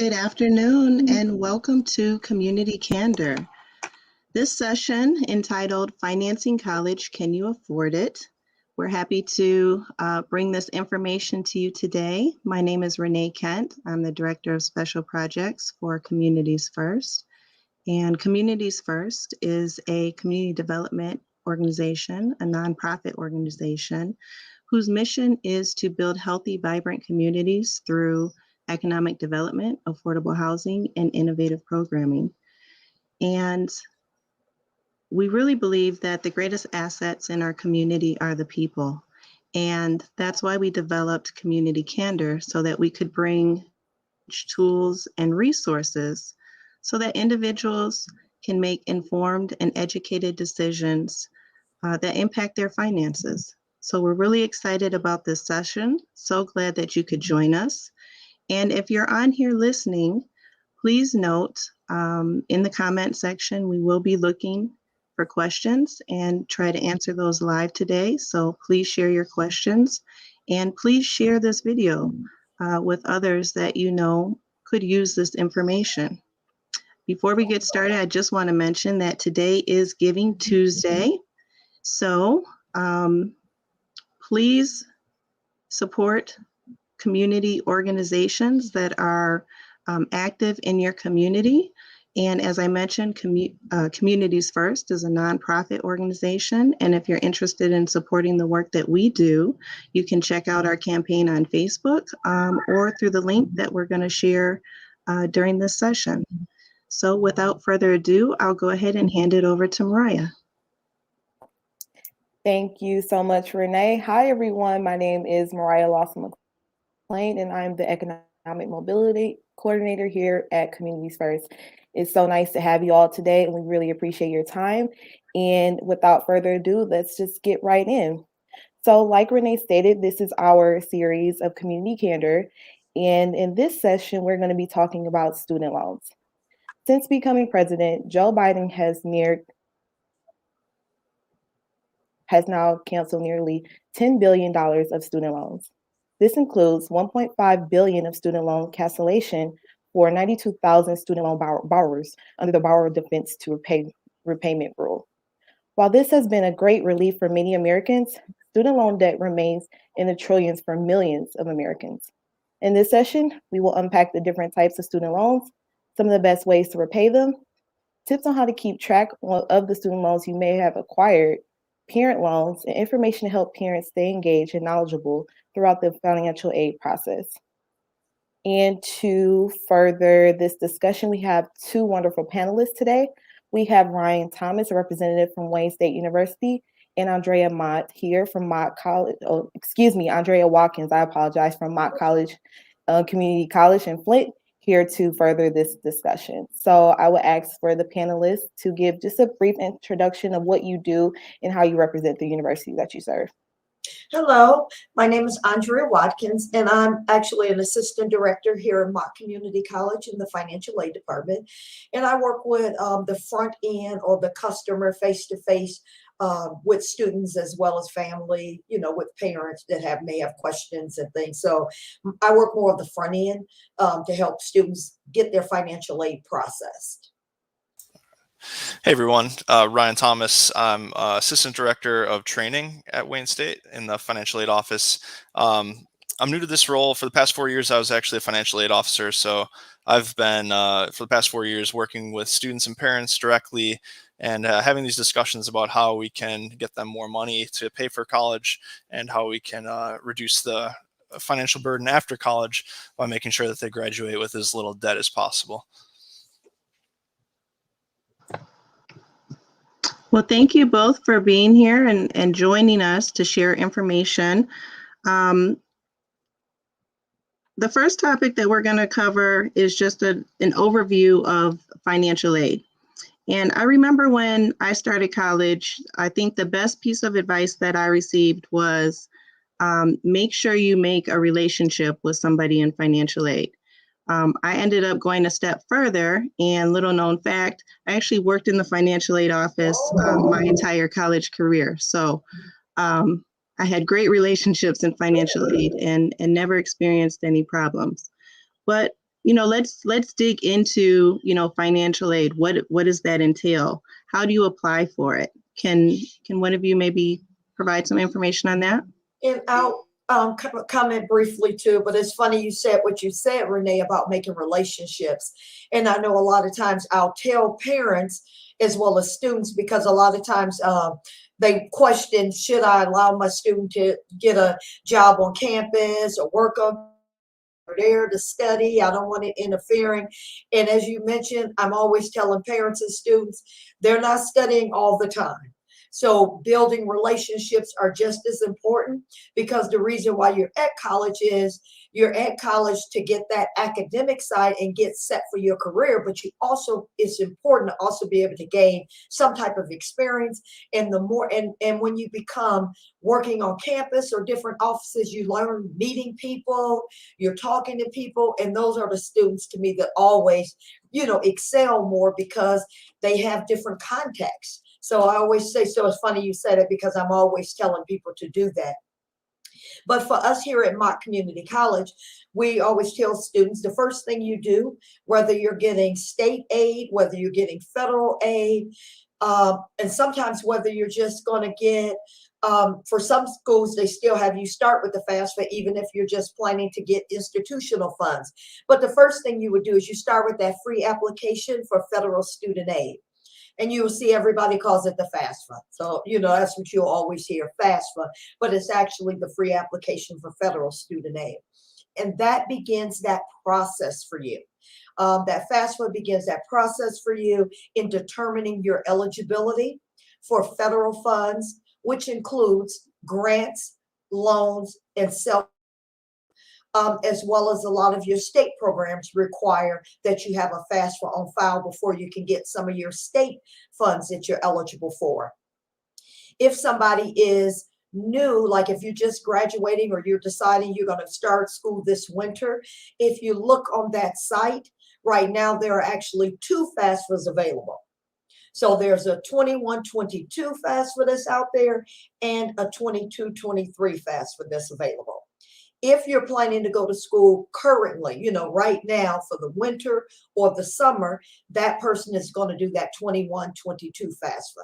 Good afternoon and welcome to Community Candor. This session entitled Financing College, Can You Afford It? We're happy to bring this information to you today. My name is Renee Kent. I'm the Director of Special Projects for Communities First. And Communities First is a community development organization, a nonprofit organization, whose mission is to build healthy, vibrant communities through economic development, affordable housing, and innovative programming. And we really believe that the greatest assets in our community are the people. And that's why we developed Community Candor, so that we could bring tools and resources so that individuals can make informed and educated decisions that impact their finances. So we're really excited about this session. So glad that you could join us. And if you're on here listening, please note in the comment section, we will be looking for questions and try to answer those live today. So please share your questions and please share this video with others that you know could use this information. Before we get started, I just want to mention that today is Giving Tuesday. So please support community organizations that are active in your community. And as I mentioned, Communities First is a nonprofit organization. And if you're interested in supporting the work that we do, you can check out our campaign on Facebook or through the link that we're going to share during this session. So without further ado, I'll go ahead and hand it over to Mariah. Thank you so much, Renee. Hi, everyone. My name is Mariah Lawson McLean, and I'm the Economic Mobility Coordinator here at Communities First. It's so nice to have you all today, and we really appreciate your time. And without further ado, let's just get right in. So like Renee stated, this is our series of Community Candor. And in this session, we're going to be talking about student loans. Since becoming president, Joe Biden has now canceled nearly $10 billion of student loans. This includes $1.5 billion of student loan cancellation for 92,000 student loan borrowers under the Borrower Defense to Repayment Rule. While this has been a great relief for many Americans, student loan debt remains in the trillions for millions of Americans. In this session, we will unpack the different types of student loans, some of the best ways to repay them, tips on how to keep track of the student loans you may have acquired, parent loans, and information to help parents stay engaged and knowledgeable throughout the financial aid process. And to further this discussion, we have two wonderful panelists today. We have Ryan Thomas, a representative from Wayne State University, and Andrea Mott here from Mott College. Andrea Watkins, I apologize, from Mott College Community College in Flint, here to further this discussion. So I would ask for the panelists to give just a brief introduction of what you do and how you represent the university that you serve. Hello, my name is Andrea Watkins, and I'm actually an assistant director here at Mott Community College in the financial aid department. And I work with the front end or the customer face-to-face with students as well as family, with parents that may have questions and things. So I work more of the front end to help students get their financial aid processed. Hey everyone, Ryan Thomas. I'm Assistant Director of Training at Wayne State in the Financial Aid Office. I'm new to this role. For the past 4 years, I was actually a financial aid officer. So I've been, for the past 4 years, working with students and parents directly and having these discussions about how we can get them more money to pay for college and how we can reduce the financial burden after college by making sure that they graduate with as little debt as possible. Well, thank you both for being here and joining us to share information. The first topic that we're going to cover is just an overview of financial aid. And I remember when I started college, I think the best piece of advice that I received was make sure you make a relationship with somebody in financial aid. I ended up going a step further, and little known fact, I actually worked in the financial aid office my entire college career. So I had great relationships in financial aid and never experienced any problems. But let's dig into, financial aid. What does that entail? How do you apply for it? Can one of you maybe provide some information on that? And I'll comment briefly too, but it's funny you said what you said, Renee, about making relationships. And I know a lot of times I'll tell parents as well as students, because a lot of times they question, should I allow my student to get a job on campus or work on there to study? I don't want it interfering. And as you mentioned, I'm always telling parents and students, they're not studying all the time. So building relationships are just as important, because the reason why you're at college is you're at college to get that academic side and get set for your career, but you also, it's important to also be able to gain some type of experience. And the more, and when you become working on campus or different offices, you learn meeting people, you're talking to people, and those are the students to me that always, excel more because they have different contexts. So I always say, so it's funny you said it, because I'm always telling people to do that. But for us here at Mott Community College, we always tell students the first thing you do, whether you're getting state aid, whether you're getting federal aid, and sometimes whether you're just going to get, for some schools, they still have you start with the FAFSA, even if you're just planning to get institutional funds. But the first thing you would do is you start with that free application for federal student aid. And you will see everybody calls it the FAFSA. So, that's what you'll always hear, FAFSA, but it's actually the free application for federal student aid. And that begins that process for you. That FAFSA begins that process for you in determining your eligibility for federal funds, which includes grants, loans, and as well as a lot of your state programs require that you have a FAFSA on file before you can get some of your state funds that you're eligible for. If somebody is new, like if you're just graduating or you're deciding you're going to start school this winter, if you look on that site, right now there are actually 2 FAFSAs available. So there's a 21-22 FAFSA that's out there and a 22-23 FAFSA that's available. If you're planning to go to school currently, right now for the winter or the summer, that person is going to do that 21-22 FAFSA.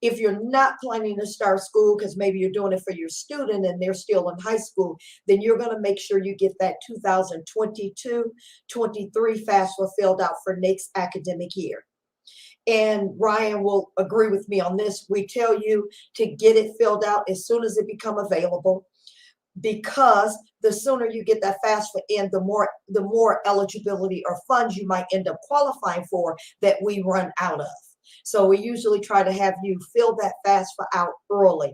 If you're not planning to start school because maybe you're doing it for your student and they're still in high school, then you're going to make sure you get that 2022-23 FAFSA filled out for next academic year. And Ryan will agree with me on this. We tell you to get it filled out as soon as it become available, because the sooner you get that FAFSA in, the more eligibility or funds you might end up qualifying for that we run out of. So we usually try to have you fill that FAFSA out early.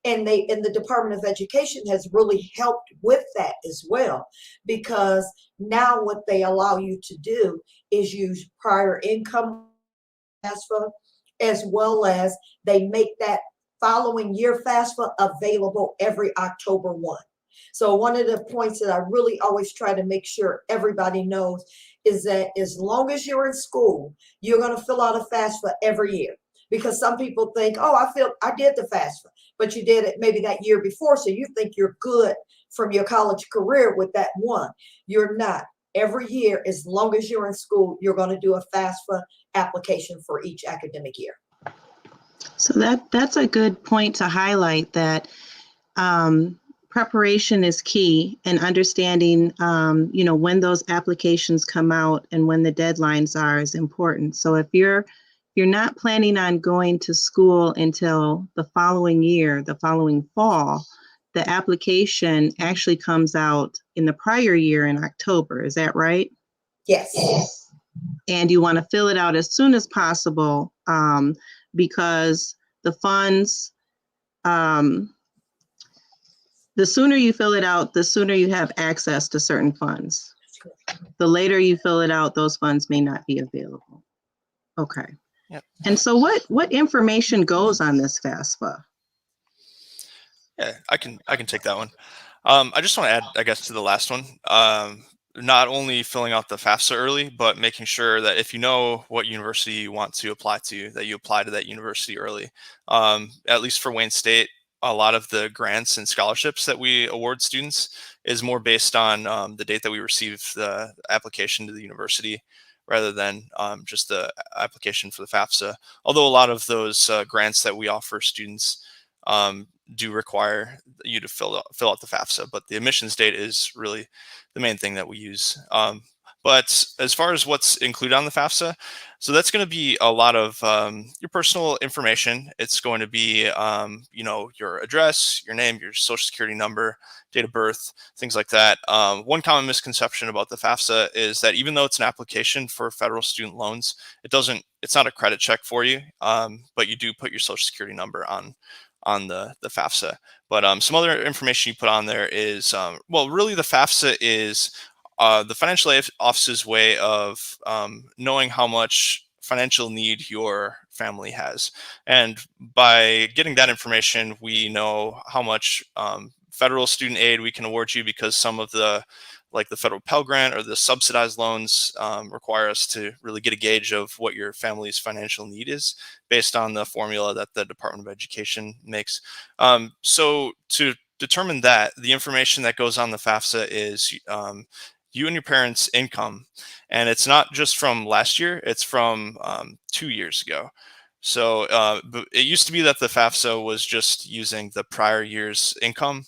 And the Department of Education has really helped with that as well, because now what they allow you to do is use prior income FAFSA, as well as they make that following year FAFSA available every October 1. So one of the points that I really always try to make sure everybody knows is that as long as you're in school, you're going to fill out a FAFSA every year. Because some people think, oh, I did the FAFSA, but you did it maybe that year before, so you think you're good from your college career with that one. You're not. Every year, as long as you're in school, you're going to do a FAFSA application for each academic year. So that's a good point to highlight, that preparation is key, and understanding, when those applications come out and when the deadlines are is important. So if you're not planning on going to school until the following year, the following fall, the application actually comes out in the prior year in October. Is that right? Yes. And you want to fill it out as soon as possible, because the funds, the sooner you fill it out, the sooner you have access to certain funds. The later you fill it out, those funds may not be available. Okay. Yep. And so what information goes on this FAFSA? Yeah, I can take that one. I just want to add, I guess, to the last one. Not only filling out the FAFSA early, but making sure that if you know what university you want to apply to, that you apply to that university early. At least for Wayne State, a lot of the grants and scholarships that we award students is more based on the date that we receive the application to the university, rather than just the application for the FAFSA. Although a lot of those grants that we offer students do require you to fill out the FAFSA, but the admissions date is really the main thing that we use. But as far as what's included on the FAFSA, so that's going to be a lot of your personal information. It's going to be, your address, your name, your social security number, date of birth, things like that. One common misconception about the FAFSA is that even though it's an application for federal student loans, it's not a credit check for you, but you do put your social security number on the FAFSA. But some other information you put on there is, really the FAFSA is the financial aid office's way of knowing how much financial need your family has. And by getting that information, we know how much federal student aid we can award you, because some of the federal Pell Grant or the subsidized loans require us to really get a gauge of what your family's financial need is based on the formula that the Department of Education makes. So to determine that, the information that goes on the FAFSA is you and your parents' income. And it's not just from last year, it's from 2 years ago. So it used to be that the FAFSA was just using the prior year's income.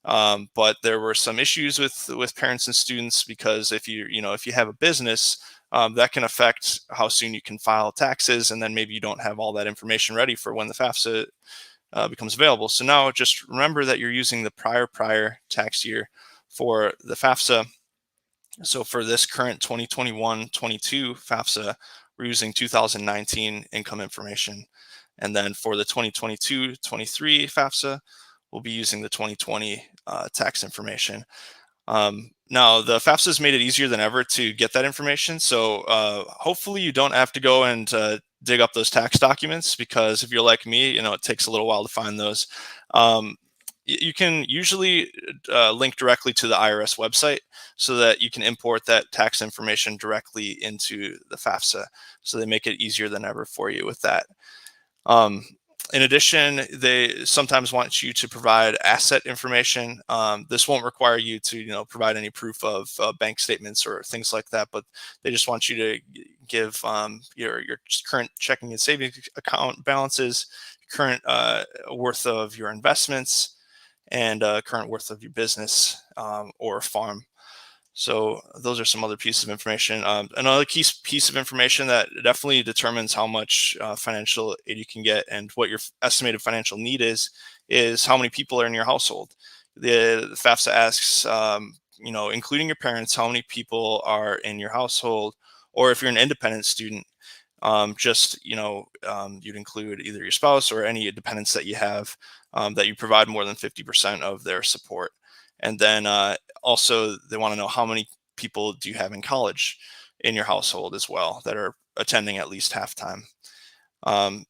But there were some issues with parents and students, because if you have a business, that can affect how soon you can file taxes, and then maybe you don't have all that information ready for when the FAFSA becomes available. So now just remember that you're using the prior tax year for the FAFSA. So for this current 2021-22 FAFSA, we're using 2019 income information. And then for the 2022-23 FAFSA, we'll be using the 2020 tax information. Now, the FAFSA has made it easier than ever to get that information. So hopefully you don't have to go and dig up those tax documents, because if you're like me, it takes a little while to find those. You can usually link directly to the IRS website so that you can import that tax information directly into the FAFSA. So they make it easier than ever for you with that. In addition, they sometimes want you to provide asset information. This won't require you to, provide any proof of bank statements or things like that, but they just want you to give your current checking and savings account balances, current worth of your investments, and current worth of your business or farm. So those are some other pieces of information. Another key piece of information that definitely determines how much financial aid you can get and what your estimated financial need is how many people are in your household. The FAFSA asks, including your parents, how many people are in your household, or if you're an independent student, you'd include either your spouse or any dependents that you have, that you provide more than 50% of their support. And then also they want to know how many people do you have in college in your household as well that are attending at least half-time.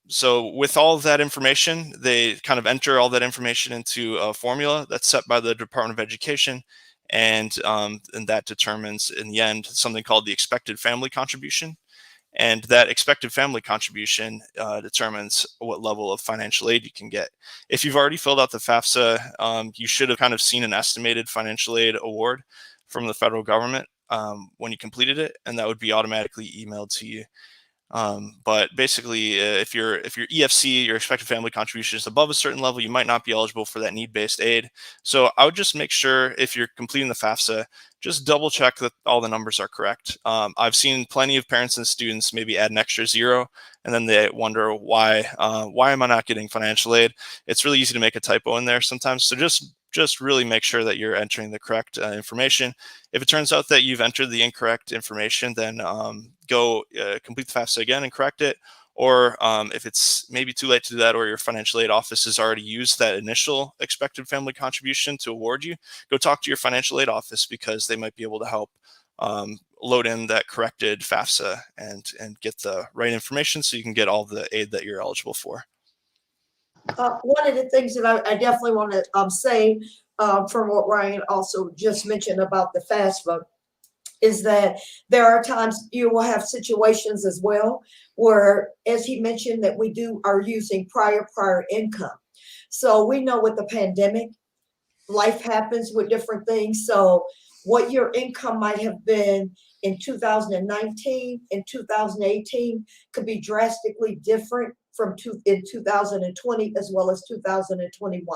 So with all of that information, they kind of enter all that information into a formula that's set by the Department of Education. And that determines in the end something called the expected family contribution. And that expected family contribution determines what level of financial aid you can get. If you've already filled out the FAFSA, you should have kind of seen an estimated financial aid award from the federal government when you completed it, and that would be automatically emailed to you. But basically, if your EFC, your expected family contribution, is above a certain level, you might not be eligible for that need-based aid. So I would just make sure, if you're completing the FAFSA, just double check that all the numbers are correct. I've seen plenty of parents and students maybe add an extra 0, and then they wonder why am I not getting financial aid? It's really easy to make a typo in there sometimes. So just really make sure that you're entering the correct information. If it turns out that you've entered the incorrect information, then go complete the FAFSA again and correct it. Or if it's maybe too late to do that, or your financial aid office has already used that initial expected family contribution to award you, go talk to your financial aid office, because they might be able to help load in that corrected FAFSA and get the right information so you can get all the aid that you're eligible for. One of the things that I definitely want to say from what Ryan also just mentioned about the FAFSA is that there are times you will have situations as well where, as he mentioned, that we are using prior income. So we know with the pandemic, life happens with different things. So what your income might have been in 2019 and 2018 could be drastically different in 2020 as well as 2021.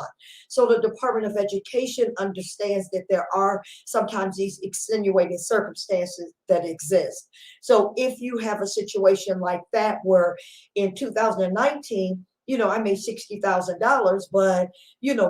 So the Department of Education understands that there are sometimes these extenuating circumstances that exist. So if you have a situation like that where in 2019, I made $60,000, but,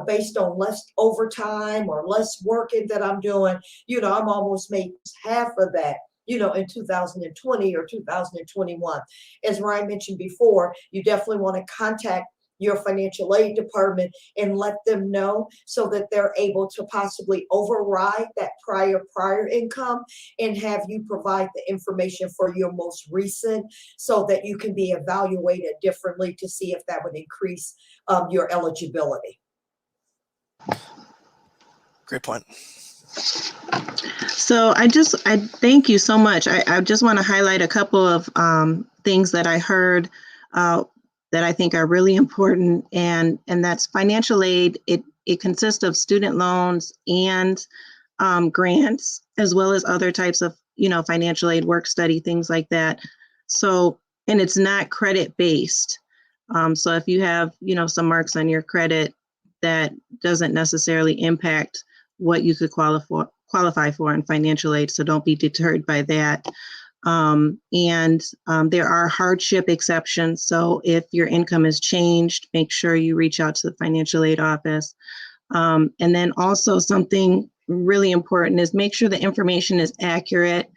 based on less overtime or less working that I'm doing, I'm almost made half of that, in 2020 or 2021. As Ryan mentioned before, you definitely want to contact your financial aid department and let them know so that they're able to possibly override that prior income and have you provide the information for your most recent so that you can be evaluated differently to see if that would increase your eligibility. Great point. So I thank you so much. I just want to highlight a couple of things that I heard that I think are really important, and that's financial aid. It consists of student loans and grants, as well as other types of financial aid, work study, things like that. So, and it's not credit based. So if you have some marks on your credit, that doesn't necessarily impact what you could qualify for in financial aid. So don't be deterred by that. There are hardship exceptions. So if your income has changed, make sure you reach out to the financial aid office. And then also something really important is make sure the information is accurate.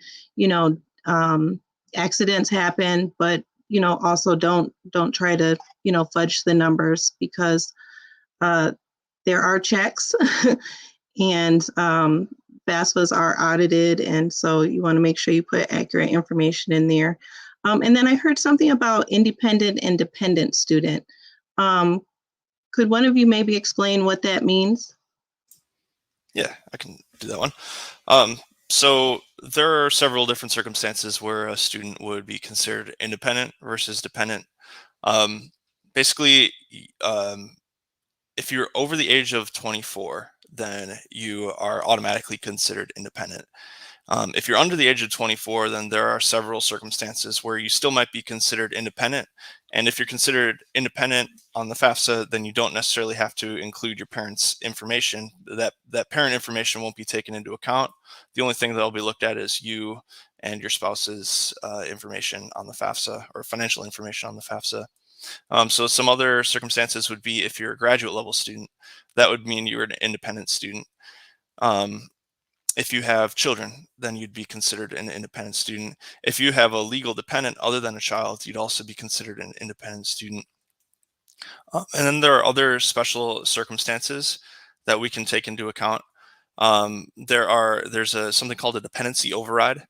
Accidents happen, but also don't try to fudge the numbers, because there are checks and FAFSAs are audited, and so you want to make sure you put accurate information in there. And then I heard something about independent and dependent student. Could one of you maybe explain what that means? Yeah, I can do that one. So there are several different circumstances where a student would be considered independent versus dependent. Basically, if you're over the age of 24, then you are automatically considered independent. If you're under the age of 24, then there are several circumstances where you still might be considered independent. And if you're considered independent on the FAFSA, then you don't necessarily have to include your parents' information. That parent information won't be taken into account. The only thing that'll be looked at is you and your spouse's information on the FAFSA, or financial information on the FAFSA. So some other circumstances would be if you're a graduate level student, that would mean you're an independent student. If you have children, then you'd be considered an independent student. If you have a legal dependent other than a child, you'd also be considered an independent student. And then there are other special circumstances that we can take into account. There's something called a dependency override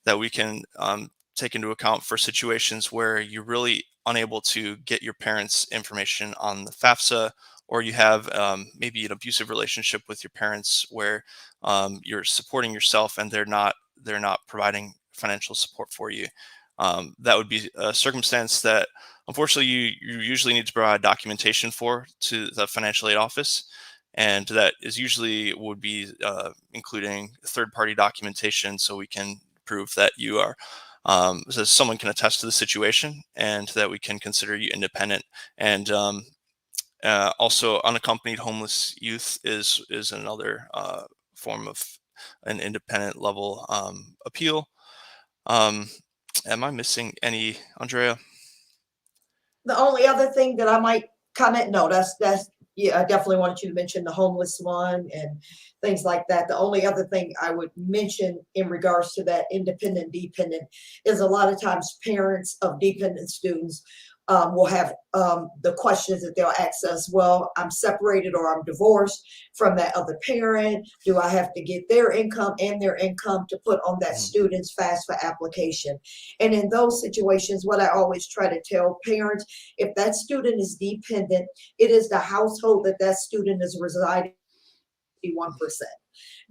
that we can take into account for situations where you're really unable to get your parents' information on the FAFSA, or you have maybe an abusive relationship with your parents where you're supporting yourself and they're not providing financial support for you. That would be a circumstance that unfortunately you usually need to provide documentation for to the financial aid office. And that is usually would be including third-party documentation, so we can prove that you are so someone can attest to the situation and that we can consider you independent. And also unaccompanied homeless youth is another form of an independent level appeal. Am I missing any, Andrea? The only other thing that I might comment, no, that's yeah, I definitely wanted you to mention the homeless one and things like that. The only other thing I would mention in regards to that independent, dependent is a lot of times parents of dependent students will have the questions that they'll ask us, well, I'm separated or I'm divorced from that other parent. Do I have to get their income and their income to put on that student's FAFSA application? And in those situations, what I always try to tell parents, if that student is dependent, it is the household that student is residing 1%.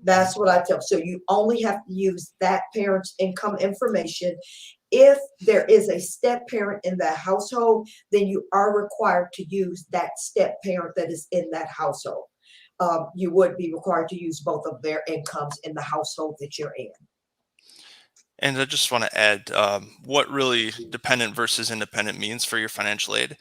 That's what I tell. So you only have to use that parent's income information. If there is a step parent in that household, then you are required to use that step parent that is in that household. You would be required to use both of their incomes in the household that you're in. And I just want to add what really dependent versus independent means for your financial aid.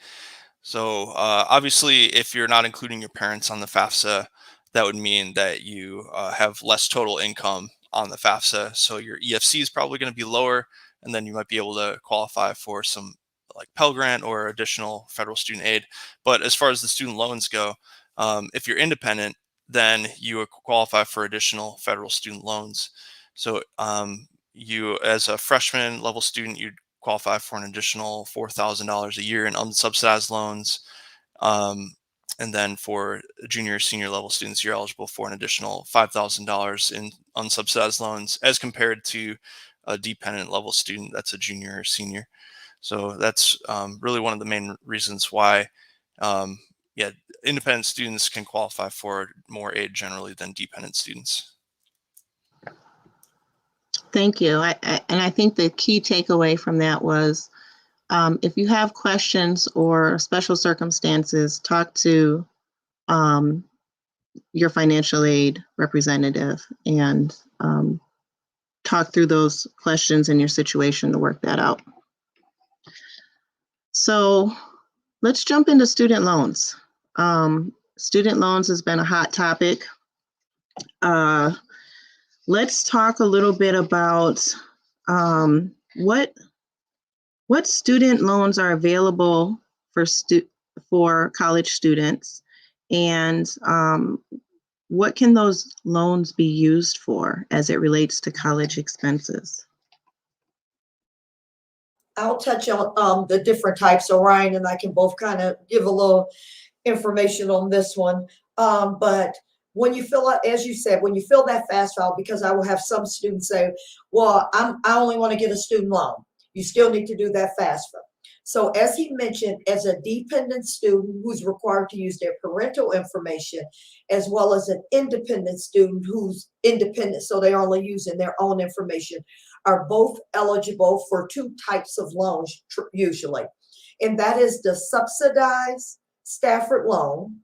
So obviously, if you're not including your parents on the FAFSA, that would mean that you have less total income on the FAFSA. So your EFC is probably going to be lower, and then you might be able to qualify for some like Pell Grant or additional federal student aid. But as far as the student loans go, if you're independent, then you would qualify for additional federal student loans. So you, as a freshman level student, you'd qualify for an additional $4,000 a year in unsubsidized loans. And then for junior, senior level students, you're eligible for an additional $5,000 in unsubsidized loans as compared to a dependent level student that's a junior or senior. So that's really one of the main reasons why, independent students can qualify for more aid generally than dependent students. Thank you. And I think the key takeaway from that was, if you have questions or special circumstances, talk to your financial aid representative and talk through those questions in your situation to work that out. So let's jump into student loans. Student loans has been a hot topic. Let's talk a little bit about what student loans are available for college students, and what can those loans be used for as it relates to college expenses? I'll touch on the different types. So Ryan and I can both kind of give a little information on this one. But when you fill out, as you said, when you fill that FAFSA, because I will have some students say, well, I only want to get a student loan. You still need to do that FAFSA. So as he mentioned, as a dependent student who's required to use their parental information, as well as an independent student who's independent, so they're only using their own information, are both eligible for two types of loans usually. And that is the subsidized Stafford loan.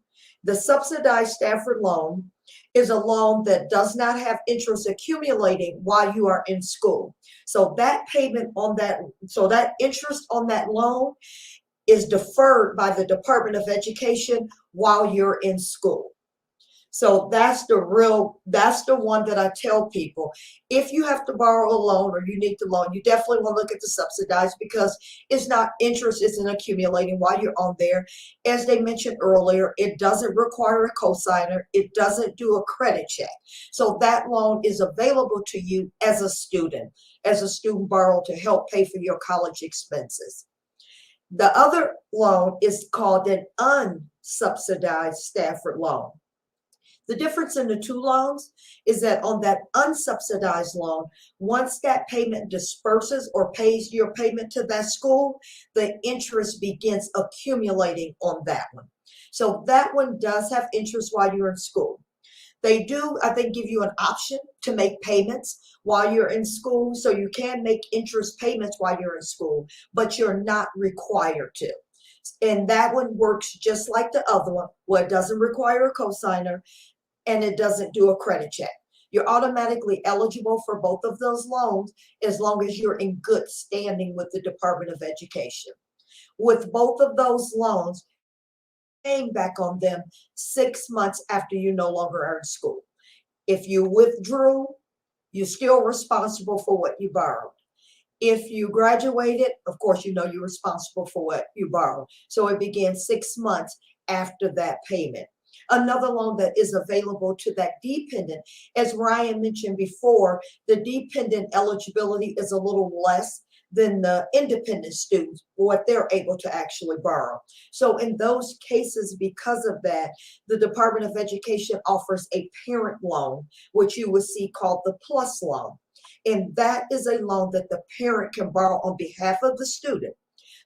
The subsidized Stafford loan is a loan that does not have interest accumulating while you are in school. So that payment on that, so that interest on that loan is deferred by the Department of Education while you're in school. So that's the one that I tell people. If you have to borrow a loan or you need the loan, you definitely want to look at the subsidized, because it's not interest isn't accumulating while you're on there. As they mentioned earlier, it doesn't require a cosigner. It doesn't do a credit check. So that loan is available to you as a student borrow to help pay for your college expenses. The other loan is called an unsubsidized Stafford loan. The difference in the two loans is that on that unsubsidized loan, once that payment disperses or pays your payment to that school, the interest begins accumulating on that one. So that one does have interest while you're in school. They do, I think, give you an option to make payments while you're in school. So you can make interest payments while you're in school, but you're not required to. And that one works just like the other one, where it doesn't require a cosigner and it doesn't do a credit check. You're automatically eligible for both of those loans as long as you're in good standing with the Department of Education. With both of those loans, paying back on them 6 months after you no longer are in school. If you withdrew, you're still responsible for what you borrowed. If you graduated, of course, you know you're responsible for what you borrowed. So it begins 6 months after that payment. Another loan that is available to that dependent, as Ryan mentioned before, the dependent eligibility is a little less than the independent students, what they're able to actually borrow. So in those cases, because of that, the Department of Education offers a parent loan, which you would see called the PLUS loan. And that is a loan that the parent can borrow on behalf of the student.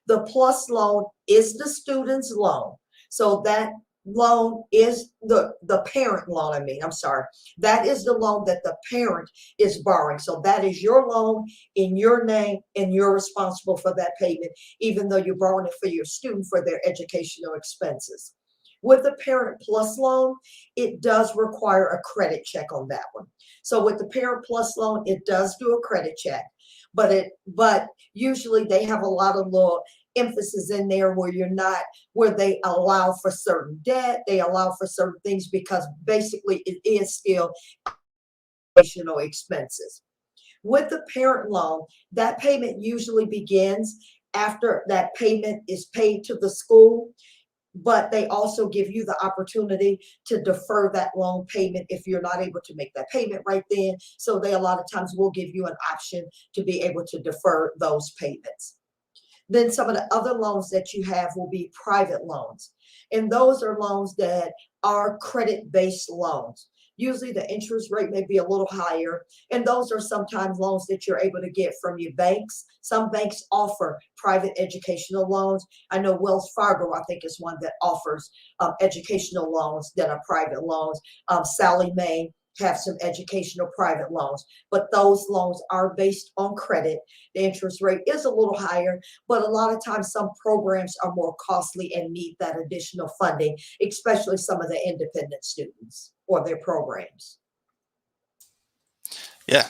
The PLUS loan is the student's loan. So that loan is the parent loan. I'm sorry. That is the loan that the parent is borrowing. So that is your loan in your name, and you're responsible for that payment, even though you're borrowing it for your student for their educational expenses. With the Parent Plus loan, it does require a credit check on that one. So with the Parent Plus loan, it does do a credit check, but usually they have a lot of little emphasis in there where they allow for certain debt, they allow for certain things, because basically it is still educational expenses. With the parent loan, that payment usually begins after that payment is paid to the school, but they also give you the opportunity to defer that loan payment if you're not able to make that payment right then. So they a lot of times will give you an option to be able to defer those payments. Then some of the other loans that you have will be private loans. And those are loans that are credit-based loans. Usually the interest rate may be a little higher, and those are sometimes loans that you're able to get from your banks. Some banks offer private educational loans. I know Wells Fargo, I think, is one that offers educational loans that are private loans. Sallie Mae have some educational private loans, but those loans are based on credit. The interest rate is a little higher, but a lot of times some programs are more costly and need that additional funding, especially some of the independent students or their programs. Yeah,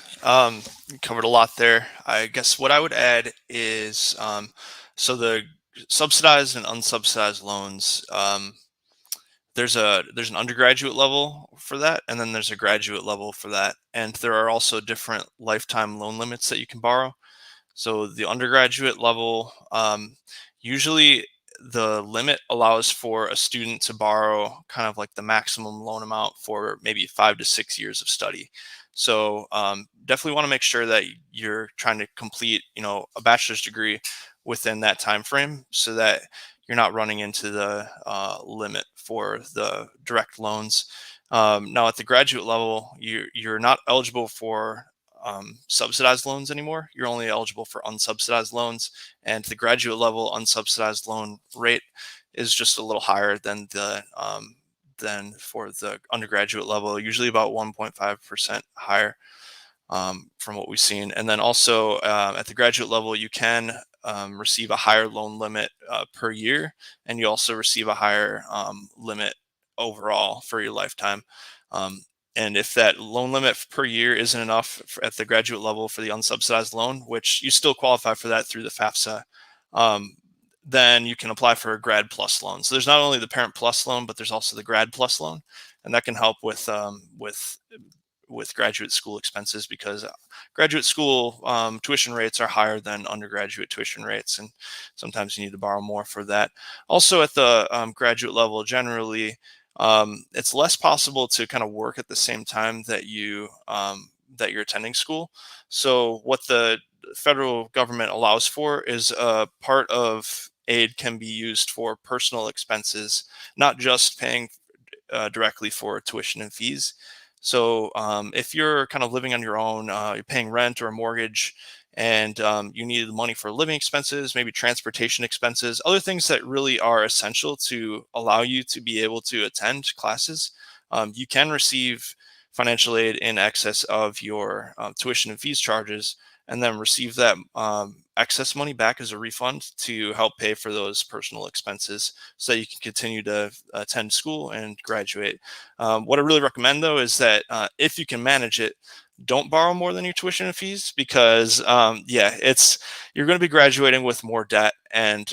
you covered a lot there. I guess what I would add is so the subsidized and unsubsidized loans. There's an undergraduate level for that, and then there's a graduate level for that, and there are also different lifetime loan limits that you can borrow. So the undergraduate level, usually the limit allows for a student to borrow kind of like the maximum loan amount for maybe 5 to 6 years of study. So definitely want to make sure that you're trying to complete, a bachelor's degree within that time frame, so that you're not running into the limit for the direct loans. Now, at the graduate level, you're not eligible for subsidized loans anymore. You're only eligible for unsubsidized loans, and the graduate level unsubsidized loan rate is just a little higher than for the undergraduate level, usually about 1.5% higher from what we've seen. And then also at the graduate level, you can receive a higher loan limit per year, and you also receive a higher limit overall for your lifetime. And if that loan limit per year isn't enough at the graduate level for the unsubsidized loan, which you still qualify for that through the FAFSA, then you can apply for a Grad Plus loan. So there's not only the Parent Plus loan, but there's also the Grad Plus loan, and that can help with graduate school expenses, because graduate school tuition rates are higher than undergraduate tuition rates, and sometimes you need to borrow more for that. Also, at the graduate level, generally, it's less possible to kind of work at the same time that you're attending school. So what the federal government allows for is a part of aid can be used for personal expenses, not just paying directly for tuition and fees. So if you're kind of living on your own, you're paying rent or a mortgage, and you need the money for living expenses, maybe transportation expenses, other things that really are essential to allow you to be able to attend classes, you can receive financial aid in excess of your tuition and fees charges, and then receive that excess money back as a refund to help pay for those personal expenses, so that you can continue to attend school and graduate. What I really recommend, though, is that if you can manage it, don't borrow more than your tuition and fees, because you're going to be graduating with more debt, and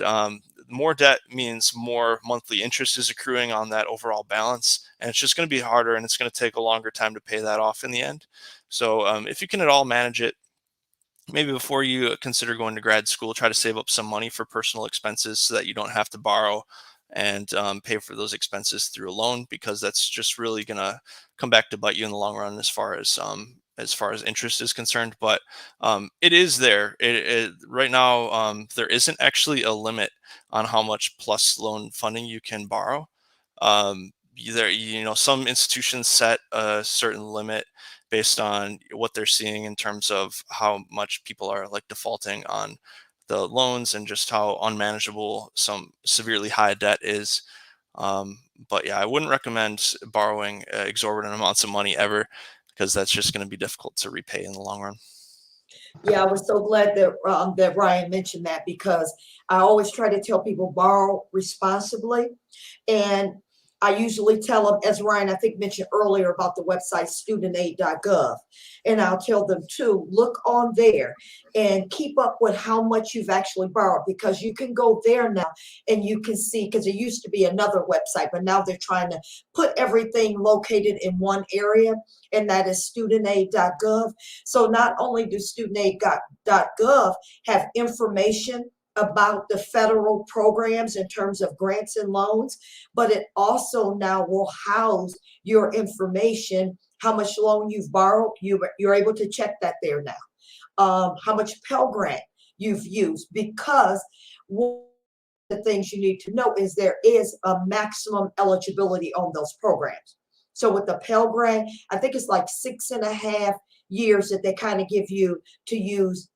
more debt means more monthly interest is accruing on that overall balance, and it's just going to be harder, and it's going to take a longer time to pay that off in the end. So if you can at all manage it, maybe before you consider going to grad school, try to save up some money for personal expenses, so that you don't have to borrow and pay for those expenses through a loan, because that's just really going to come back to bite you in the long run as far as interest is concerned. But it is there. Right now, there isn't actually a limit on how much plus loan funding you can borrow. Some institutions set a certain limit based on what they're seeing in terms of how much people are like defaulting on the loans, and just how unmanageable some severely high debt is. But yeah, I wouldn't recommend borrowing exorbitant amounts of money ever, because that's just going to be difficult to repay in the long run. Yeah, I was so glad that that Ryan mentioned that, because I always try to tell people borrow responsibly. And I usually tell them, as Ryan, I think, mentioned earlier about the website studentaid.gov, and I'll tell them to look on there and keep up with how much you've actually borrowed, because you can go there now and you can see, because there used to be another website, but now they're trying to put everything located in one area, and that is studentaid.gov. So not only do studentaid.gov have information about the federal programs in terms of grants and loans, but it also now will house your information, how much loan you've borrowed. You're able to check that there now. How much Pell Grant you've used, because one of the things you need to know is there is a maximum eligibility on those programs. So with the Pell Grant, I think it's like 6.5 years that they kind of give you to use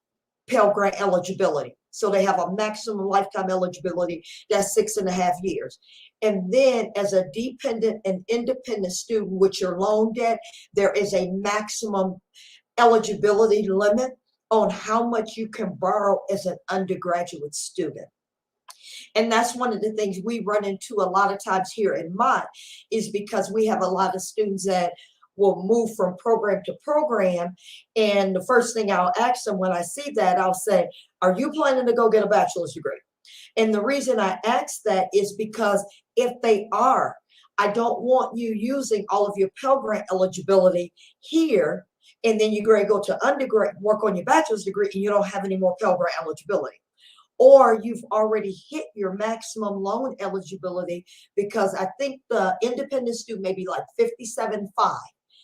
Pell Grant eligibility. So they have a maximum lifetime eligibility that's 6.5 years. And then as a dependent and independent student with your loan debt, there is a maximum eligibility limit on how much you can borrow as an undergraduate student. And that's one of the things we run into a lot of times here in Mott, is because we have a lot of students that will move from program to program. And the first thing I'll ask them when I see that, I'll say, are you planning to go get a bachelor's degree? And the reason I ask that is because if they are, I don't want you using all of your Pell Grant eligibility here, and then you go to undergrad, work on your bachelor's degree, and you don't have any more Pell Grant eligibility. Or you've already hit your maximum loan eligibility, because I think the independent student may be like 57.5.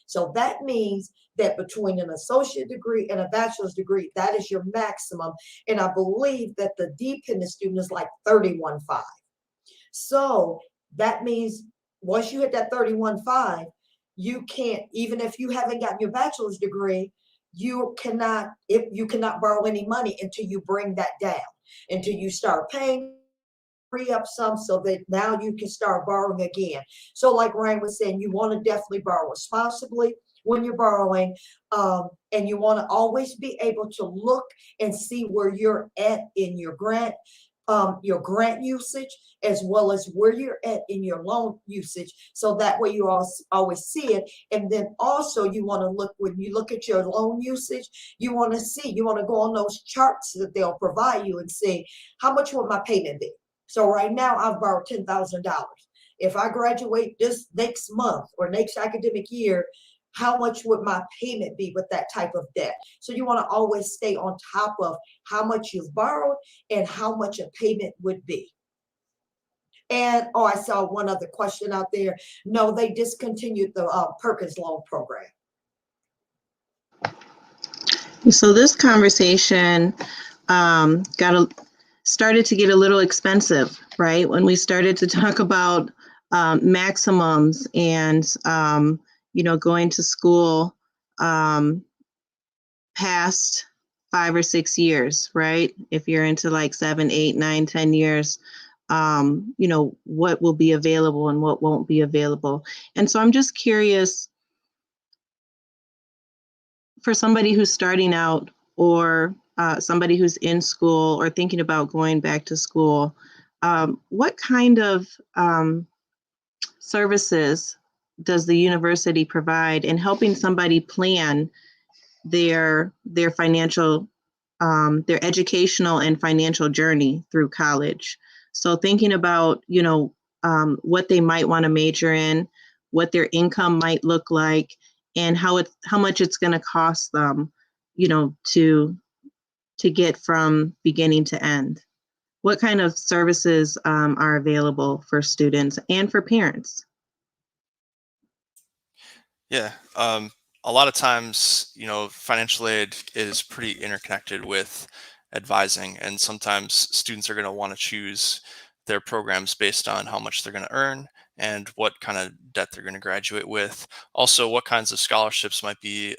So that means that between an associate degree and a bachelor's degree, that is your maximum. And I believe that the dependent student is like 31.5. So that means once you hit that 31.5, you can't, even if you haven't gotten your bachelor's degree, you cannot borrow any money until you bring that down, until you start paying, free up some, so that now you can start borrowing again. So like Ryan was saying, you want to definitely borrow responsibly when you're borrowing, and you want to always be able to look and see where you're at in your grant usage, as well as where you're at in your loan usage, so that way you always see it. And then also you want to look, when you look at your loan usage, you want to go on those charts that they'll provide you and see how much would my payment be. So right now I've borrowed $10,000. If I graduate this next month or next academic year, how much would my payment be with that type of debt? So you want to always stay on top of how much you've borrowed and how much a payment would be. And I saw one other question out there. No, they discontinued the Perkins Loan Program. So this conversation started to get a little expensive, right? When we started to talk about maximums and going to school past 5 or 6 years, right? If you're into like 7, 8, 9, 10 years, what will be available and what won't be available. And so I'm just curious, for somebody who's starting out, or somebody who's in school or thinking about going back to school, what kind of services does the university provide in helping somebody plan their financial, their educational and financial journey through college? So thinking about, what they might want to major in, what their income might look like, and how much it's going to cost them, to get from beginning to end. What kind of services are available for students and for parents? Yeah, a lot of times, financial aid is pretty interconnected with advising, and sometimes students are going to want to choose their programs based on how much they're going to earn and what kind of debt they're going to graduate with. Also, what kinds of scholarships might be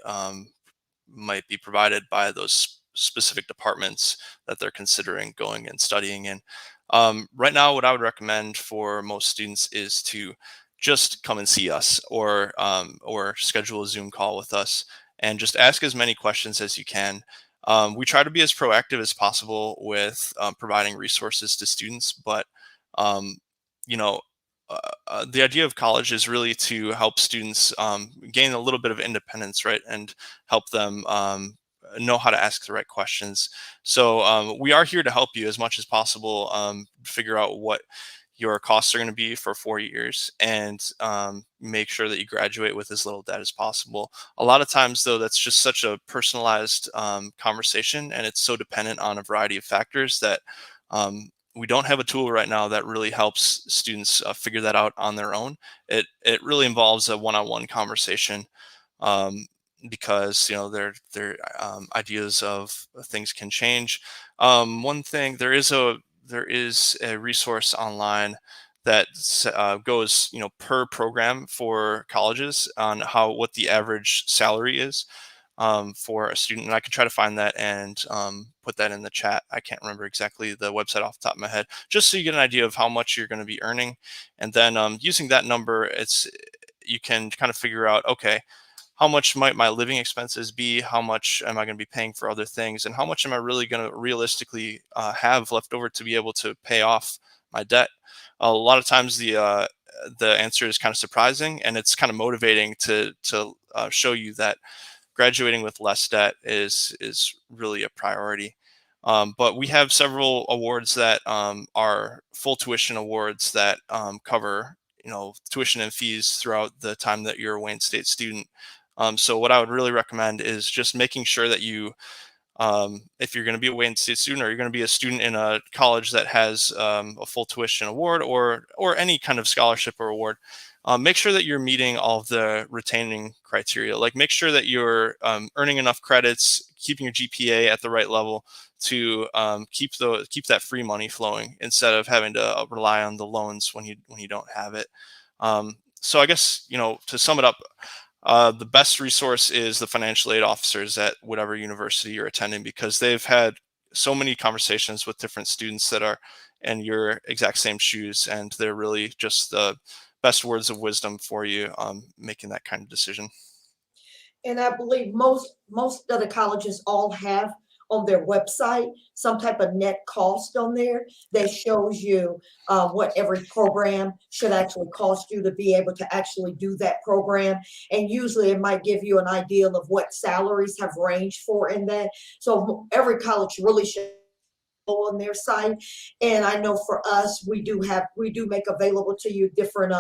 provided by those specific departments that they're considering going and studying in. Right now, what I would recommend for most students is to just come and see us, or schedule a Zoom call with us and just ask as many questions as you can. We try to be as proactive as possible with providing resources to students, but um, you know, the idea of college is really to help students gain a little bit of independence, right, and help them know how to ask the right questions. So we are here to help you as much as possible figure out what your costs are going to be for 4 years, and make sure that you graduate with as little debt as possible. A lot of times, though, that's just such a personalized conversation, and it's so dependent on a variety of factors that we don't have a tool right now that really helps students figure that out on their own. It really involves a one-on-one conversation, um, because their ideas of things can change. One thing, there is a resource online that goes per program for colleges on what the average salary is for a student, and I can try to find that and put that in the chat. I can't remember exactly the website off the top of my head, just so you get an idea of how much you're going to be earning, and then using that number, you can kind of figure out, okay, how much might my living expenses be? How much am I going to be paying for other things? And how much am I really going to realistically have left over to be able to pay off my debt? A lot of times the answer is kind of surprising, and it's kind of motivating to show you that graduating with less debt is really a priority. But we have several awards that are full tuition awards that cover tuition and fees throughout the time that you're a Wayne State student. So what I would really recommend is just making sure that if you're going to be a Wayne State student, or you're going to be a student in a college that has a full tuition award, or any kind of scholarship or award, make sure that you're meeting all of the retaining criteria. Like, make sure that you're earning enough credits, keeping your GPA at the right level to keep that free money flowing, instead of having to rely on the loans when you don't have it. So I guess, to sum it up, the best resource is the financial aid officers at whatever university you're attending, because they've had so many conversations with different students that are in your exact same shoes, and they're really just the best words of wisdom for you making that kind of decision. And I believe most of the colleges all have on their website some type of net cost on there that shows you what every program should actually cost you to be able to actually do that program. And usually it might give you an idea of what salaries have ranged for in that. So every college really should on their site. And I know for us, we do make available to you different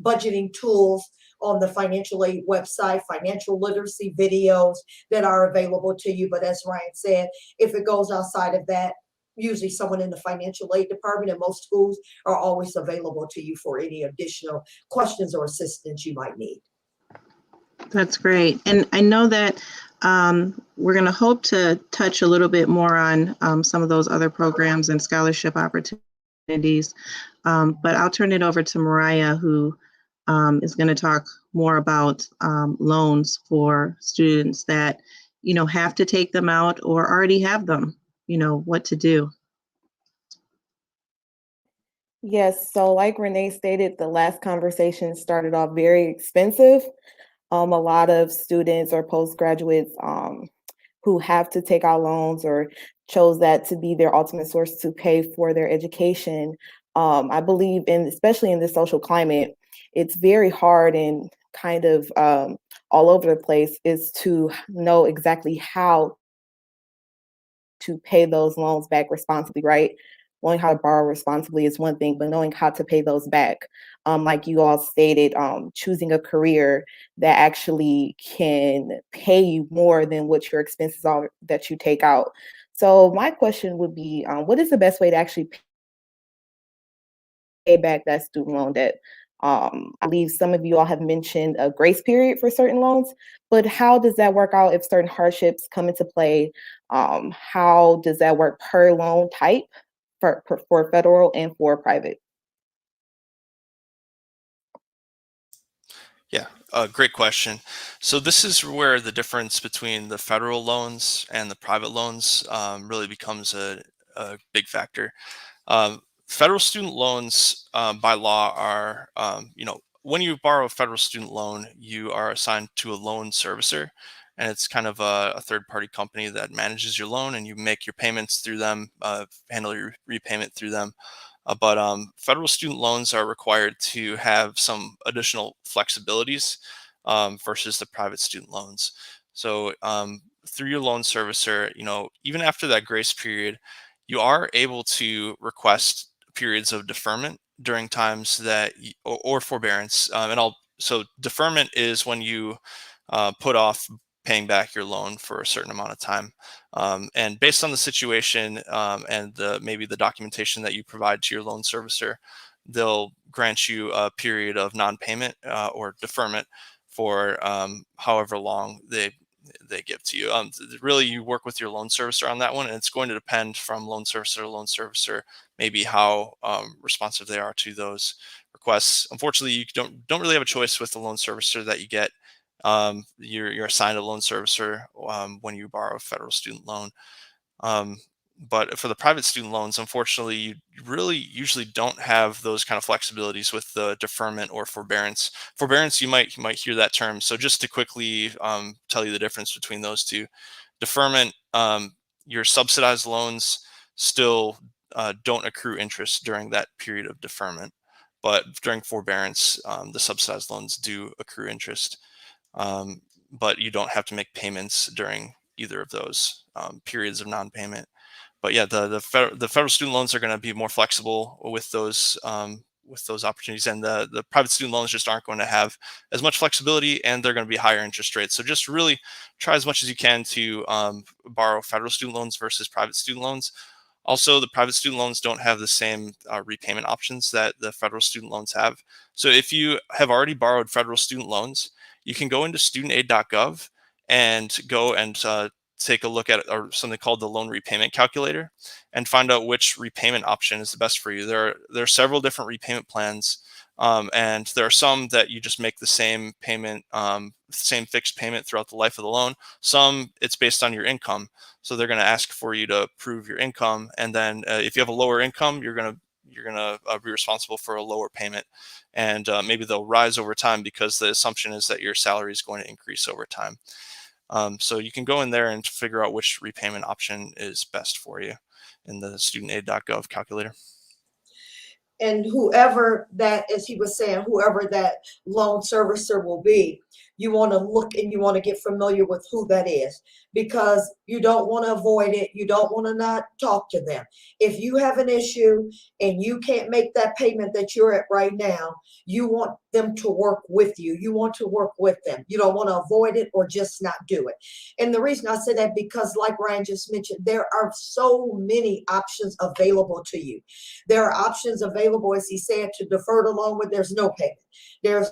budgeting tools on the financial aid website, financial literacy videos that are available to you. But as Ryan said, if it goes outside of that, usually someone in the financial aid department in most schools are always available to you for any additional questions or assistance you might need. That's great. And I know that we're going to hope to touch a little bit more on some of those other programs and scholarship opportunities. But I'll turn it over to Mariah, who is going to talk more about loans for students that, have to take them out or already have them, what to do. Yes, so like Renee stated, the last conversation started off very expensive. A lot of students or postgraduates who have to take out loans or chose that to be their ultimate source to pay for their education. I believe especially in this social climate, it's very hard and kind of all over the place is to know exactly how to pay those loans back responsibly, right? Knowing how to borrow responsibly is one thing, but knowing how to pay those back, like you all stated, choosing a career that actually can pay you more than what your expenses are that you take out. So my question would be, what is the best way to actually pay back that student loan debt? I believe some of you all have mentioned a grace period for certain loans, but how does that work out if certain hardships come into play? How does that work per loan type for federal and for private? Yeah, great question. So this is where the difference between the federal loans and the private loans really becomes a big factor. Federal student loans by law are, when you borrow a federal student loan, you are assigned to a loan servicer, and it's kind of a third-party company that manages your loan, and you make your payments through them, handle your repayment through them. But federal student loans are required to have some additional flexibilities versus the private student loans. So through your loan servicer, even after that grace period, you are able to request periods of deferment during times that or forbearance. So deferment is when you put off paying back your loan for a certain amount of time. And based on the situation and maybe the documentation that you provide to your loan servicer, they'll grant you a period of non-payment or deferment for however long they give to you. Really, you work with your loan servicer on that one, and it's going to depend from loan servicer to loan servicer, maybe how responsive they are to those requests. Unfortunately, you don't really have a choice with the loan servicer that you get. You're assigned a loan servicer when you borrow a federal student loan. But for the private student loans, unfortunately, you really usually don't have those kind of flexibilities with the deferment or forbearance. Forbearance, you might hear that term. So just to quickly tell you the difference between those two. Deferment, your subsidized loans still don't accrue interest during that period of deferment. But during forbearance, the subsidized loans do accrue interest. But you don't have to make payments during either of those periods of non-payment. But yeah, the federal student loans are going to be more flexible with those opportunities, and the private student loans just aren't going to have as much flexibility, and they're going to be higher interest rates. So just really try as much as you can to borrow federal student loans versus private student loans. Also, the private student loans don't have the same repayment options that the federal student loans have. So if you have already borrowed federal student loans, you can go into studentaid.gov and go and take a look at something called the loan repayment calculator and find out which repayment option is the best for you. There are several different repayment plans, and there are some that you just make the same payment, same fixed payment throughout the life of the loan. Some it's based on your income, so they're going to ask for you to prove your income, and then if you have a lower income, you're going to be responsible for a lower payment, and maybe they'll rise over time because the assumption is that your salary is going to increase over time. So you can go in there and figure out which repayment option is best for you in the studentaid.gov calculator. And whoever that, as he was saying, whoever that loan servicer will be, you want to look and you want to get familiar with who that is, because you don't want to avoid it. You don't want to not talk to them. If you have an issue and you can't make that payment that you're at right now, you want them to work with you. You want to work with them. You don't want to avoid it or just not do it. And the reason I say that, because like Ryan just mentioned, there are so many options available to you. There are options available, as he said, to defer the loan where there's no payment. There's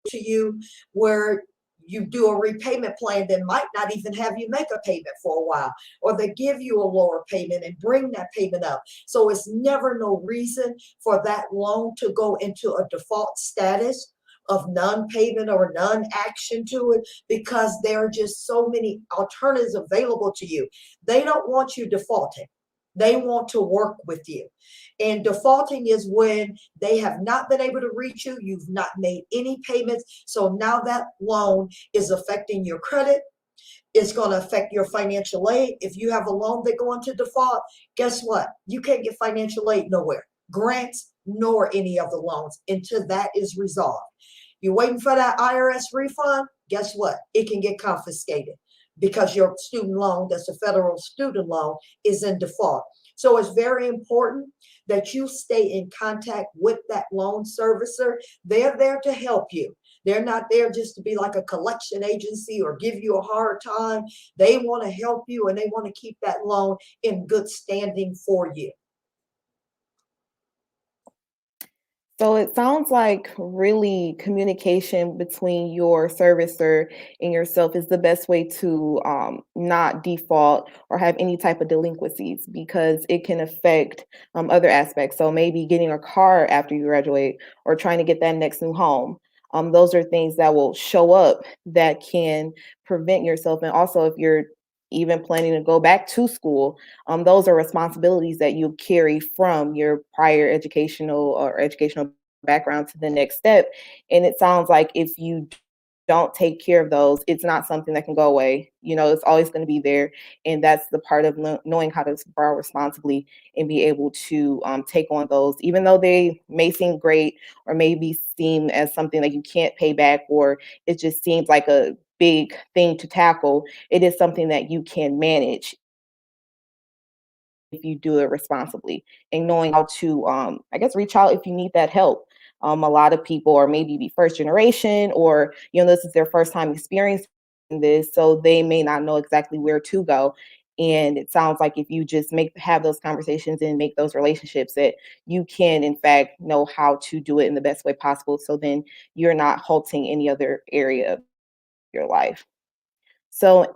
to you where you do a repayment plan that might not even have you make a payment for a while, or they give you a lower payment and bring that payment up. So it's never no reason for that loan to go into a default status of non-payment or non-action to it, because there are just so many alternatives available to you. They don't want you defaulting. They want to work with you. And defaulting is when they have not been able to reach you. You've not made any payments. So now that loan is affecting your credit. It's going to affect your financial aid. If you have a loan that go into default, guess what? You can't get financial aid nowhere, grants, nor any of the loans until that is resolved. You're waiting for that IRS refund. Guess what? It can get confiscated, because your student loan, that's a federal student loan, is in default. So it's very important that you stay in contact with that loan servicer. They're there to help you. They're not there just to be like a collection agency or give you a hard time. They want to help you, and they want to keep that loan in good standing for you. So it sounds like really communication between your servicer and yourself is the best way to not default or have any type of delinquencies, because it can affect other aspects. So maybe getting a car after you graduate or trying to get that next new home. Those are things that will show up that can prevent yourself. And also, if you're even planning to go back to school, those are responsibilities that you carry from your prior educational background to the next step. And it sounds like if you don't take care of those, it's not something that can go away. It's always going to be there. And that's the part of knowing how to borrow responsibly and be able to take on those, even though they may seem great or maybe seem as something that you can't pay back, or it just seems like a big thing to tackle. It is something that you can manage if you do it responsibly, and knowing how to, reach out if you need that help. A lot of people are maybe be first generation, or this is their first time experiencing this, so they may not know exactly where to go. And it sounds like if you just have those conversations and make those relationships, that you can in fact know how to do it in the best way possible. So then you're not halting any other area of your life. So,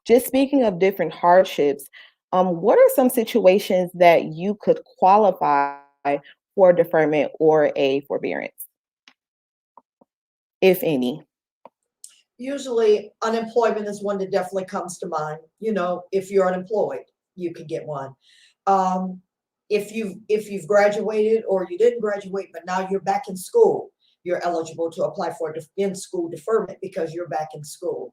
just speaking of different hardships, what are some situations that you could qualify for deferment or a forbearance, if any? Usually unemployment is one that definitely comes to mind. If you're unemployed, you could get one. If you've graduated or you didn't graduate, but now you're back in school, you're eligible to apply for in-school deferment because you're back in school.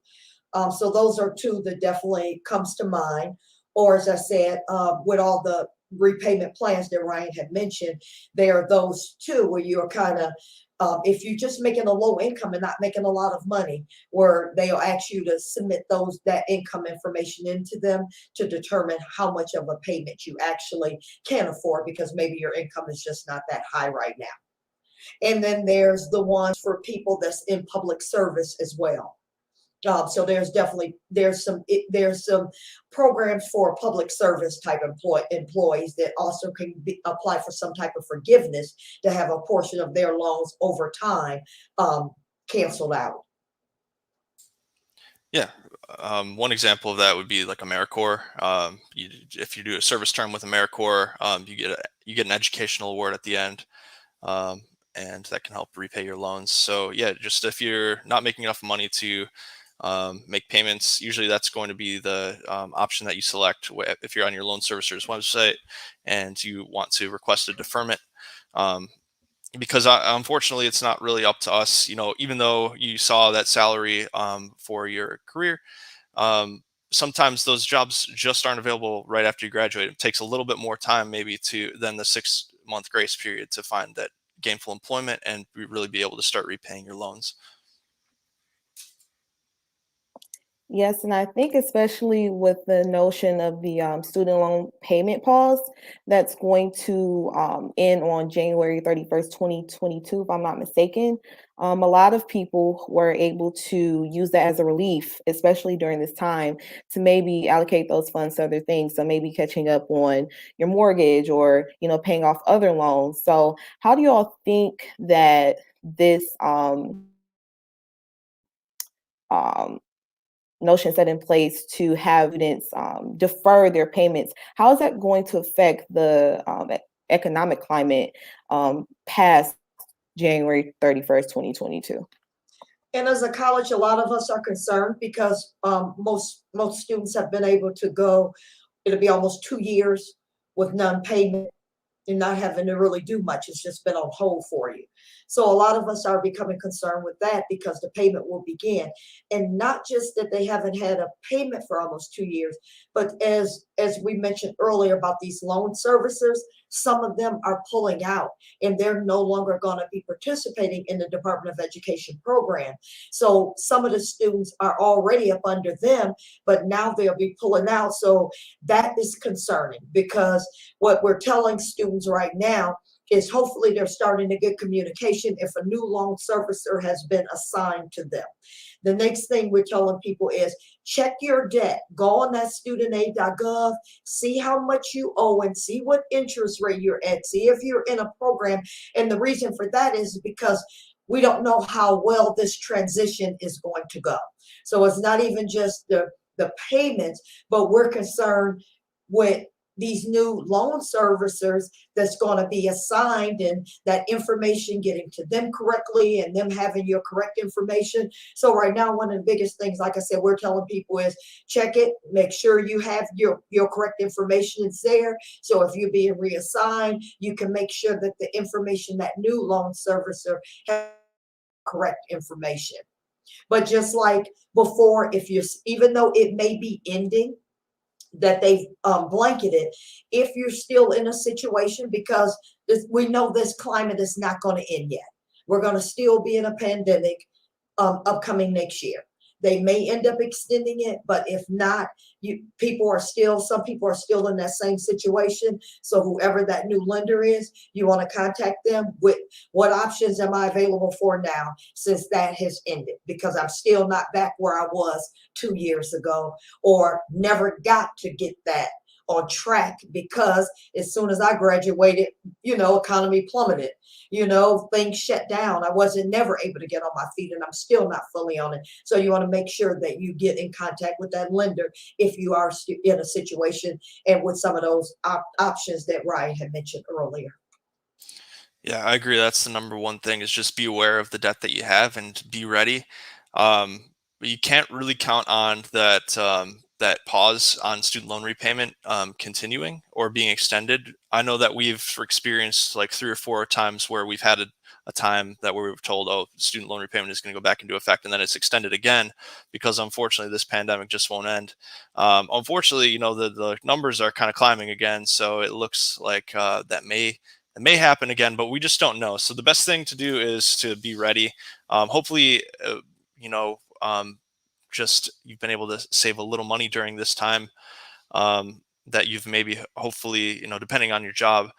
So those are two that definitely comes to mind. Or as I said, with all the repayment plans that Ryan had mentioned, there are those two where you're kind of, if you're just making a low income and not making a lot of money, where they'll ask you to submit that income information into them to determine how much of a payment you actually can afford, because maybe your income is just not that high right now. And then there's the ones for people that's in public service as well. So there's some programs for public service type employees that also can apply for some type of forgiveness to have a portion of their loans over time canceled out. Yeah. One example of that would be like AmeriCorps. If you do a service term with AmeriCorps, you get an educational award at the end, and that can help repay your loans. So yeah, just if you're not making enough money to make payments, usually that's going to be the option that you select if you're on your loan servicer's website and you want to request a deferment. Because unfortunately, it's not really up to us. Even though you saw that salary for your career, sometimes those jobs just aren't available right after you graduate. It takes a little bit more time, maybe than the 6-month grace period, to find that gainful employment and really be able to start repaying your loans. Yes, and I think especially with the notion of the student loan payment pause that's going to end on January 31st, 2022, if I'm not mistaken, a lot of people were able to use that as a relief, especially during this time, to maybe allocate those funds to other things. So maybe catching up on your mortgage, or paying off other loans. So how do you all think that this notion set in place to have students defer their payments, how is that going to affect the economic climate past January 31st, 2022? And as a college, a lot of us are concerned because most students have been able to go, it'll be almost 2 years with non-payment and not having to really do much. It's just been on hold for you. So a lot of us are becoming concerned with that, because the payment will begin. And not just that they haven't had a payment for almost 2 years, but as we mentioned earlier about these loan servicers, some of them are pulling out and they're no longer going to be participating in the Department of Education program. So some of the students are already up under them, but now they'll be pulling out. So that is concerning, because what we're telling students right now is hopefully they're starting to get communication if a new loan servicer has been assigned to them. The next thing we're telling people is check your debt. Go on that studentaid.gov, see how much you owe and see what interest rate you're at. See if you're in a program. And the reason for that is because we don't know how well this transition is going to go. So it's not even just the payments, but we're concerned with these new loan servicers that's going to be assigned, and that information getting to them correctly and them having your correct information. So right now, one of the biggest things, like I said, we're telling people is check it, make sure you have your correct information is there. So if you're being reassigned, you can make sure that the information, that new loan servicer has correct information. But just like before, if you're, even though it may be ending, that they've blanketed, if you're still in a situation, because we know this climate is not going to end yet. We're going to still be in a pandemic upcoming next year. They may end up extending it, but if not, some people are still in that same situation. So whoever that new lender is, you want to contact them with what options am I available for now, since that has ended, because I'm still not back where I was 2 years ago, or never got to get that on track, because as soon as I graduated, economy plummeted, things shut down. I wasn't never able to get on my feet, and I'm still not fully on it. So you want to make sure that you get in contact with that lender if you are in a situation, and with some of those options that Ryan had mentioned earlier. Yeah, I agree. That's the number one thing, is just be aware of the debt that you have and be ready. But you can't really count on that pause on student loan repayment continuing or being extended. I know that we've experienced like 3 or 4 times where we've had a time that where we were told, oh, student loan repayment is going to go back into effect, and then it's extended again because unfortunately this pandemic just won't end. Unfortunately, the numbers are kind of climbing again, so it looks like it may happen again, but we just don't know. So the best thing to do is to be ready. Hopefully, you know, just you've been able to save a little money during this time, that you've maybe, hopefully, depending on your job,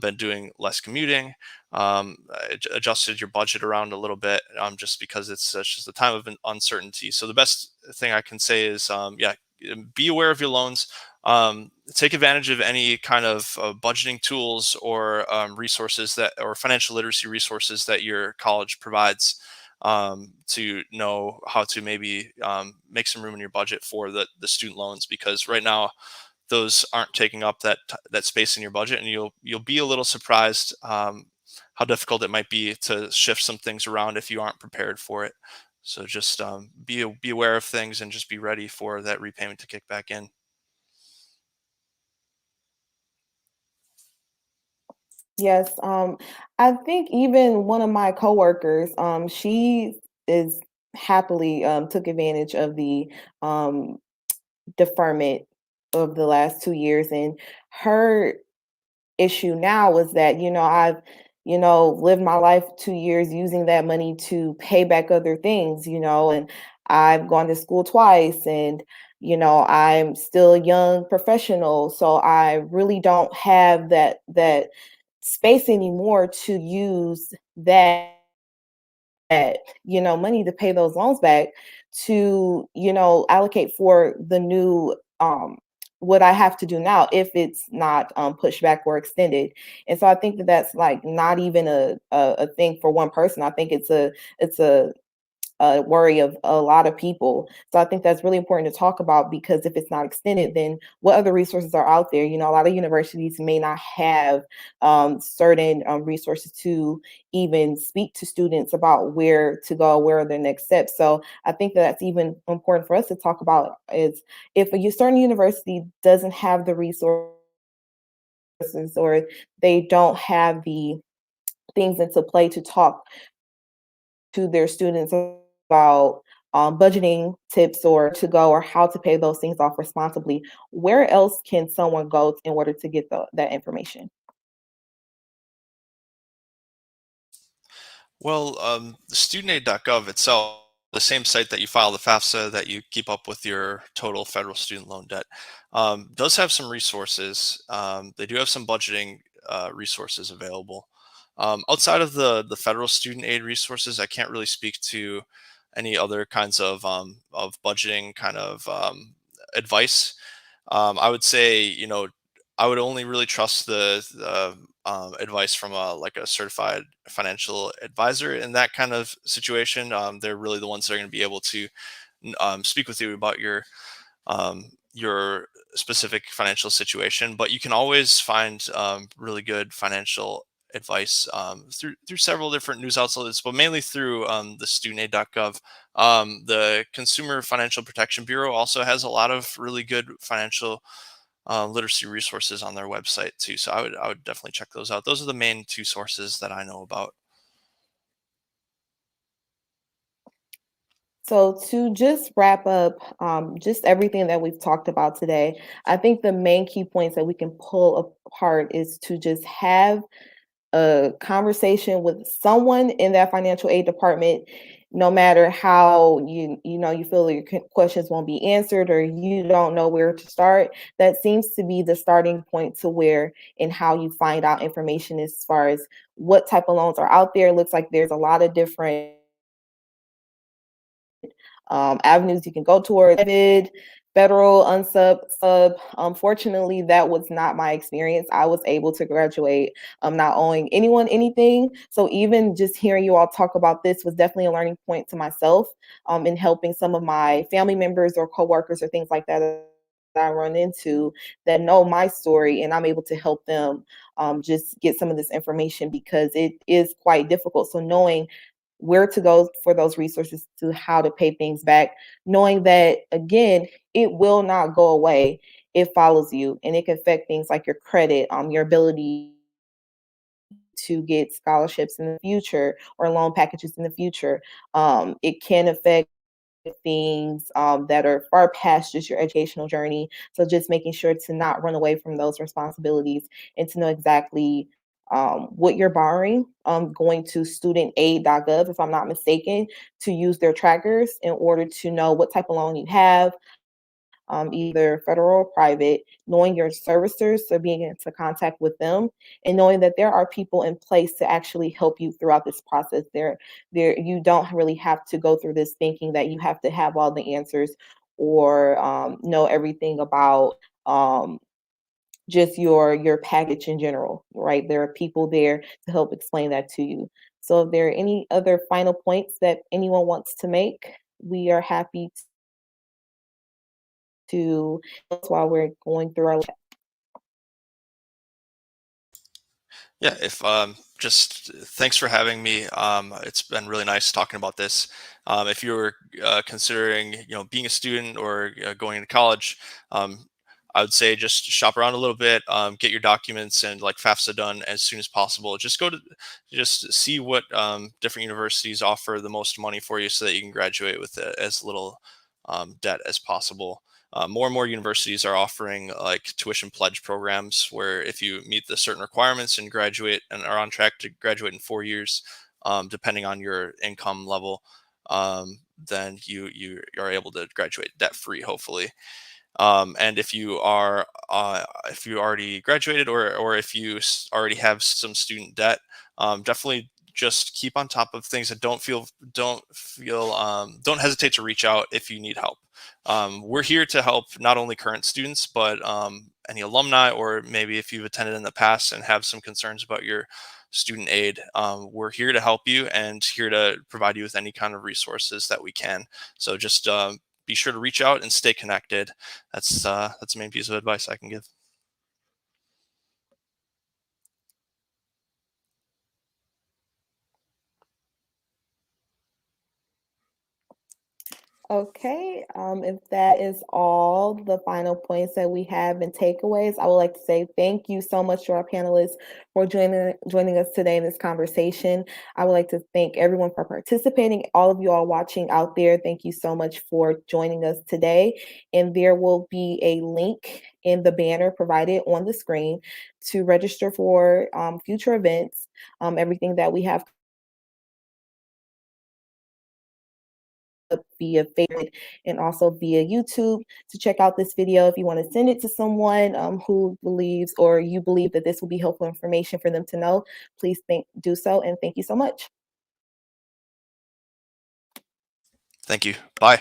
been doing less commuting, adjusted your budget around a little bit, just because it's just a time of uncertainty. So the best thing I can say is, yeah, be aware of your loans. Take advantage of any kind of budgeting tools or resources or financial literacy resources that your college provides, to know how to maybe make some room in your budget for the student loans, because right now those aren't taking up that space in your budget, and you'll be a little surprised how difficult it might be to shift some things around if you aren't prepared for it. So just be aware of things and just be ready for that repayment to kick back in. Yes, I think even one of my coworkers, she is happily took advantage of the um, deferment of the last 2 years, and her issue now was that I've lived my life 2 years using that money to pay back other things, and I've gone to school twice, and I'm still a young professional, so I really don't have that space anymore to use that money to pay those loans back, to allocate for the new what I have to do now if it's not pushed back or extended. And so I think that that's like not even a thing for one person. I think it's a worry of a lot of people. So I think that's really important to talk about, because if it's not extended, then what other resources are out there? A lot of universities may not have certain resources to even speak to students about where to go, where are their next steps. So I think that's even important for us to talk about, is if a certain university doesn't have the resources, or they don't have the things into play to talk to their students about budgeting tips, or to go, or how to pay those things off responsibly, where else can someone go in order to get that information? Well, the studentaid.gov itself, the same site that you file the FAFSA, that you keep up with your total federal student loan debt, does have some resources. They do have some budgeting resources available. Outside of the federal student aid resources, I can't really speak to any other kinds of budgeting kind of advice. I would say, I would only really trust the advice from a certified financial advisor in that kind of situation. They're really the ones that are going to be able to speak with you about your specific financial situation, but you can always find really good financial advice through several different news outlets, but mainly through the studentaid.gov. The Consumer Financial Protection Bureau also has a lot of really good financial literacy resources on their website too. So I would definitely check those out. Those are the main two sources that I know about. So to just wrap up, just everything that we've talked about today, I think the main key points that we can pull apart is to just have a conversation with someone in that financial aid department, no matter how you feel your questions won't be answered or you don't know where to start. That seems to be the starting point to where and how you find out information as far as what type of loans are out there. It looks like there's a lot of different avenues you can go towards. Federal, unsub, sub. Unfortunately, that was not my experience. I was able to graduate not owing anyone anything. So even just hearing you all talk about this was definitely a learning point to myself in helping some of my family members or coworkers or things like that I run into that know my story, and I'm able to help them just get some of this information because it is quite difficult. So knowing where to go for those resources, to how to pay things back, knowing that, again, it will not go away. It follows you, and it can affect things like your credit, your ability to get scholarships in the future or loan packages in the future. It can affect things that are far past just your educational journey. So just making sure to not run away from those responsibilities and to know exactly what you're borrowing. Going to studentaid.gov, if I'm not mistaken, to use their trackers in order to know what type of loan you have, either federal or private, knowing your servicers, so being into contact with them, and knowing that there are people in place to actually help you throughout this process. You don't really have to go through this thinking that you have to have all the answers or know everything about just your package in general, right? There are people there to help explain that to you. So if there are any other final points that anyone wants to make, we are happy to while we're going through our. Yeah, if just thanks for having me. It's been really nice talking about this. If you're considering, being a student or going into college, I would say just shop around a little bit, get your documents and like FAFSA done as soon as possible. Just see what different universities offer the most money for you, so that you can graduate with as little debt as possible. More and more universities are offering like tuition pledge programs, where if you meet the certain requirements and graduate and are on track to graduate in 4 years, depending on your income level, then you are able to graduate debt free, hopefully. And if you already graduated, or if you already have some student debt, definitely just keep on top of things, and don't hesitate to reach out if you need help. We're here to help not only current students, but any alumni, or maybe if you've attended in the past and have some concerns about your student aid. We're here to help you and here to provide you with any kind of resources that we can. So just be sure to reach out and stay connected. That's the main piece of advice I can give. Okay, if that is all the final points that we have and takeaways, I would like to say thank you so much to our panelists for joining us today in this conversation. I would like to thank everyone for participating. All of you all watching out there, thank you so much for joining us today. And there will be a link in the banner provided on the screen to register for future events, everything that we have via Facebook and also via YouTube, to check out this video. If you want to send it to someone who believes, or you believe that this will be helpful information for them to know, please do so. And thank you so much. Thank you. Bye.